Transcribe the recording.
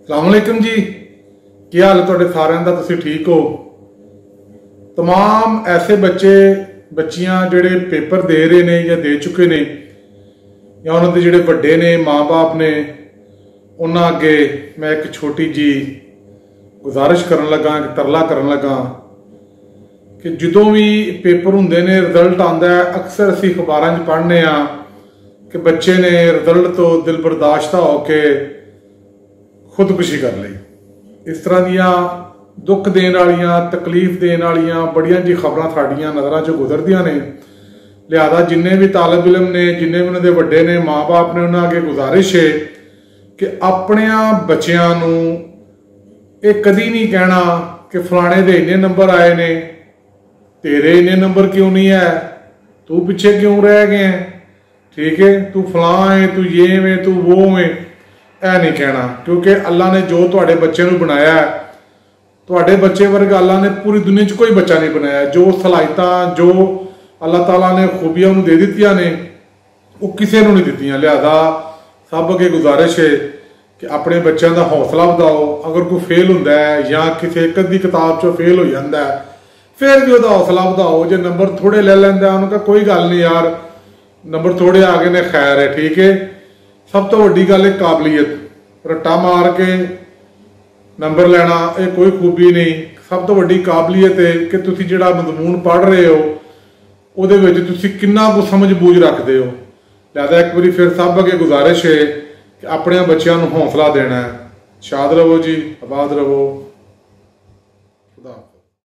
अस्सलामुअलैकुम जी, की हाल है तुहाडे सारिਆਂ ਦਾ? तुसीं ठीक हो? तमाम ऐसे बच्चे बच्चियां जिहड़े पेपर दे रहे ने या दे चुके ने या उन्हां दे जिहड़े वड्डे ने माँ बाप ने उन्हां अगे मैं एक छोटी जी गुजारिश करन लगा, एक तरला करन लगा कि जदों भी पेपर हुंदे ने, रिजल्ट आंदा है, अक्सर असीं अखबारां 'च पढ़ने आ कि बच्चे ने रिजल्ट तो दिल बर्दाश्ता होके खुदकुशी कर ली। इस तरह दियां दुख देने वालियां, तकलीफ देने वालियां बड़ियां जी खबरां साडियां नज़रां 'चों गुजरदियां ने। लिहाजा जिन्ने भी तालब इलम ने, जिन्ने भी उन्होंने वड्डे ने, माँ बाप ने, उन्होंने अगे गुजारिश है कि अपने बच्चों नूं ये कदी नहीं कहना कि फलाने दे इन्ने नंबर आए ने, तेरे इन्ने नंबर क्यों नहीं है, तू पिछे क्यों रह गए हैं, ठीक है, तू फलां है, तू ये में, तू वो में, ऐ नहीं कहना। क्योंकि अल्लाह ने जो तुहाडे बच्चे नूं बनाया है, तुहाडे बच्चे वर्गा अल्लाह ने पूरी दुनिया 'च कोई बच्चा नहीं बनाया। जो सलाहियतां, जो अल्लाह ताला ने खूबियां उन्हें दे दित्तियां ने, वो किसी नूं नहीं दित्तियां। लिहाजा सब अगे गुजारिश है कि अपने बच्चों का हौसला बढ़ाओ। अगर कोई फेल हुंदा है या किसी एक अद्धी किताब 'चों फेल हो जाता है, फिर भी उसका हौसला बढ़ाओ। जो नंबर थोड़े ले लैंदा है, उन्होंने कोई गल नहीं यार, नंबर थोड़े आ गए ने, खैर है, ठीक है। सब तो वड्डी गल है काबलियत। रट्टा मार के नंबर लैना ये कोई खूबी नहीं। सब तो वड्डी काबलियत है कि तुसी जिहड़ा मजमून पढ़ रहे हो उहदे विच तुसी किन्ना कुछ समझ बूझ रखते हो। लिहाजा एक बारी फिर सब अगे गुजारिश है कि अपने बच्चों को हौसला देना है। शाद रवो जी, आबाद रवो।